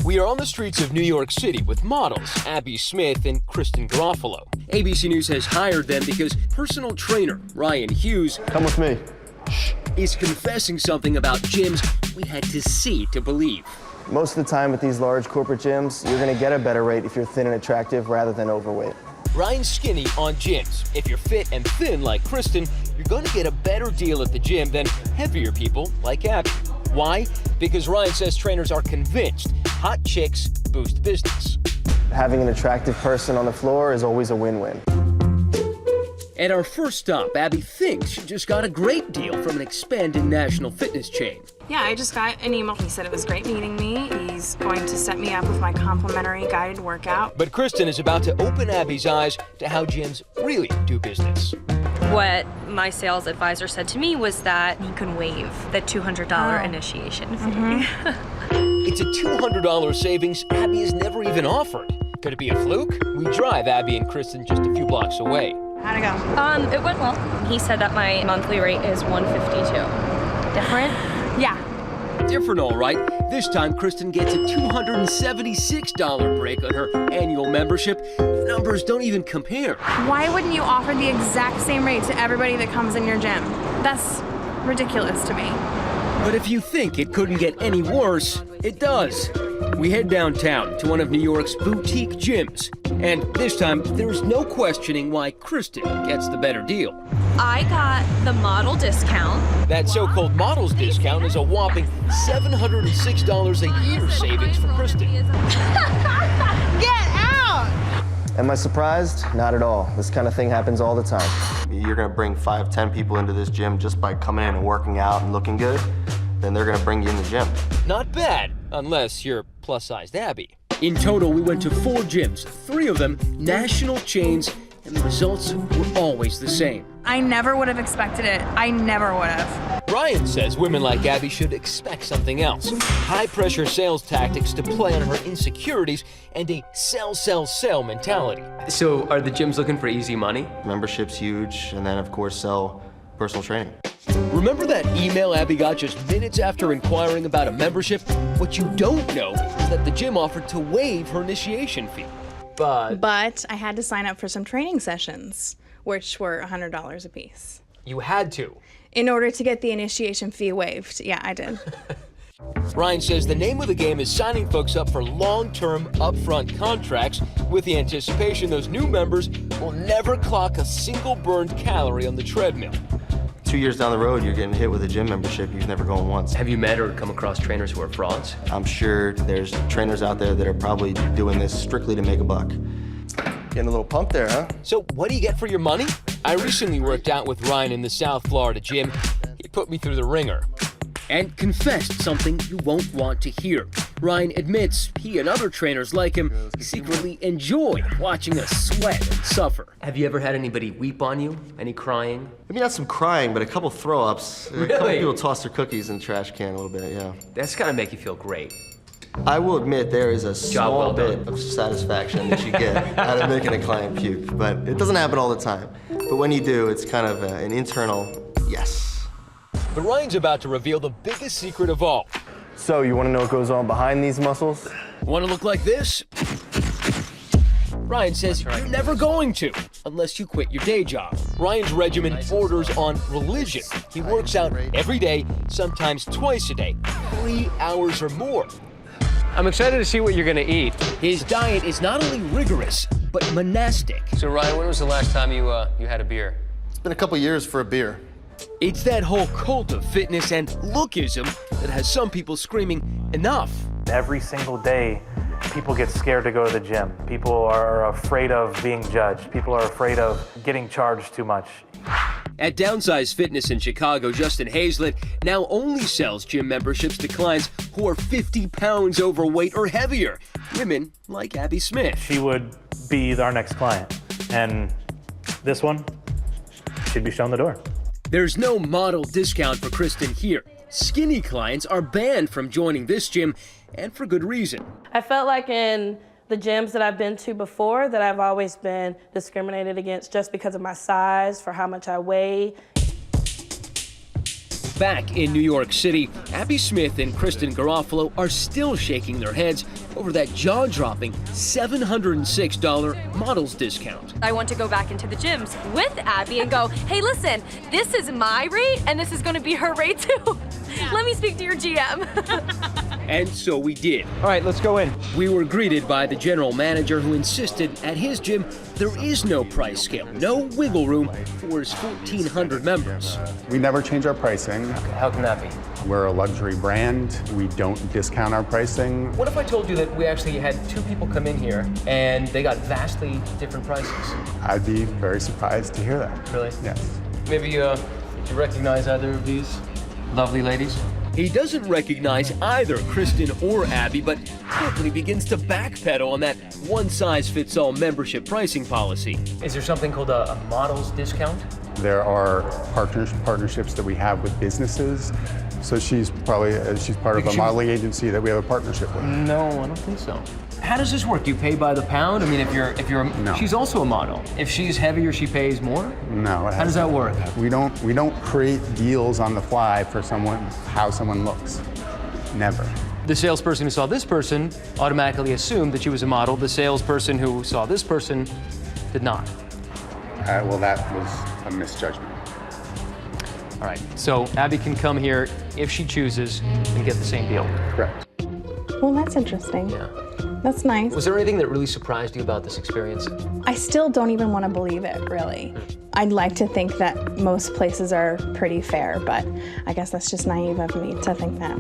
We are on the streets of New York City with models Abby Smith and Kristen Garofalo. ABC News has hired them because personal trainer Ryan Hughes, come with me, is confessing something about gyms we had to see to believe. Most of the time at these large corporate gyms, you're going to get a better rate if you're thin and attractive rather than overweight. Ryan's skinny on gyms. If you're fit and thin like Kristen, you're going to get a better deal at the gym than heavier people like Abby. Why? Because Ryan says trainers are convinced hot chicks boost business. Having an attractive person on the floor is always a win-win. At our first stop, Abby thinks she just got a great deal from an expanding national fitness chain. Yeah, I just got an email. He said it was great meeting me. He's going to set me up with my complimentary guided workout. But Kristen is about to open Abby's eyes to how gyms really do business. What my sales advisor said to me was that you can waive the $200 initiation fee. It's a $200 savings Abby has never even offered. Could it be a fluke? We drive Abby and Kristen just a few blocks away. How'd it go? It went well. He said that my monthly rate is $152. Different? Yeah. Different, all right. This time, Kristen gets a $276 break on her annual membership. The numbers don't even compare. Why wouldn't you offer the exact same rate to everybody that comes in your gym? That's ridiculous to me. But if you think it couldn't get any worse, it does. We head downtown to one of New York's boutique gyms. And this time, there's no questioning why Kristen gets the better deal. I got the model discount. That so-called models discount is a whopping $706 a year savings for Kristen. Get out! Am I surprised? Not at all. This kind of thing happens all the time. You're gonna bring 5, 10 people into this gym just by coming in and working out and looking good, then they're gonna bring you in the gym. Not bad, unless you're plus-sized Abby. In total, we went to 4 gyms, 3 of them national chains, and the results were always the same. I never would have expected it. I never would have. Ryan says women like Abby should expect something else. High-pressure sales tactics to play on her insecurities and a sell, sell, sell mentality. So are the gyms looking for easy money? Membership's huge, and then of course sell personal training. Remember that email Abby got just minutes after inquiring about a membership? What you don't know is that the gym offered to waive her initiation fee. But I had to sign up for some training sessions, which were $100 a piece. You had to. In order to get the initiation fee waived. Yeah, I did. Ryan says the name of the game is signing folks up for long-term, upfront contracts with the anticipation those new members will never clock a single burned calorie on the treadmill. 2 years down the road, you're getting hit with a gym membership you've never gone once. Have you met or come across trainers who are frauds? I'm sure there's trainers out there that are probably doing this strictly to make a buck. Getting a little pumped there, huh? So what do you get for your money? I recently worked out with Ryan in the South Florida gym. He put me through the ringer and confessed something you won't want to hear. Ryan admits he and other trainers like him secretly enjoy watching us sweat and suffer. Have you ever had anybody weep on you? Any crying? Maybe not some crying, but a couple throw-ups. Really? A couple people toss their cookies in the trash can a little bit, yeah. That's gotta make you feel great. I will admit there is a Job well small bit done. of satisfaction that you get out of making a client puke, but it doesn't happen all the time. But when you do, it's kind of an internal yes. But Ryan's about to reveal the biggest secret of all. So, you want to know what goes on behind these muscles? Want to look like this? Ryan says you're never going to, unless you quit your day job. Ryan's regimen borders on religion. He works out every day, sometimes twice a day, 3 hours or more. I'm excited to see what you're gonna eat. His diet is not only rigorous, but monastic. So Ryan, when was the last time you had a beer? It's been a couple years for a beer. It's that whole cult of fitness and lookism that has some people screaming, enough. Every single day, people get scared to go to the gym. People are afraid of being judged. People are afraid of getting charged too much. At Downsize Fitness in Chicago, Justin Hazlett now only sells gym memberships to clients who are 50 pounds overweight or heavier. Women like Abby Smith. She would be our next client. And this one, she'd be shown the door. There's no model discount for Kristen here. Skinny clients are banned from joining this gym, and for good reason. I felt like in the gyms that I've been to before that I've always been discriminated against just because of my size, for how much I weigh. Back in New York City, Abby Smith and Kristen Garofalo are still shaking their heads over that jaw-dropping $706 models discount. I want to go back into the gyms with Abby and go, hey, listen, this is my rate and this is going to be her rate too. Let me speak to your GM. And so we did. All right, let's go in. We were greeted by the general manager who insisted at his gym there is no price scale, no wiggle room for his 1,400 members. We never change our pricing. How can that be? We're a luxury brand. We don't discount our pricing. What if I told you that we actually had 2 people come in here and they got vastly different prices? I'd be very surprised to hear that. Really? Yes. Maybe you recognize either of these lovely ladies? He doesn't recognize either Kristen or Abby, but quickly begins to backpedal on that one-size-fits-all membership pricing policy. Is there something called a model's discount? There are partnerships that we have with businesses. So she's probably she's part of a modeling agency that we have a partnership with. No, I don't think so. How does this work? Do you pay by the pound? I mean, if you're No. She's also a model. If she's heavier, she pays more? No. How does that work? We don't create deals on the fly for how someone looks. Never. The salesperson who saw this person automatically assumed that she was a model. The salesperson who saw this person did not. Well, that was a misjudgment. All right, so Abby can come here if she chooses and get the same deal. Correct. Well, that's interesting. Yeah. That's nice. Was there anything that really surprised you about this experience? I still don't even want to believe it, really. I'd like to think that most places are pretty fair, but I guess that's just naive of me to think that.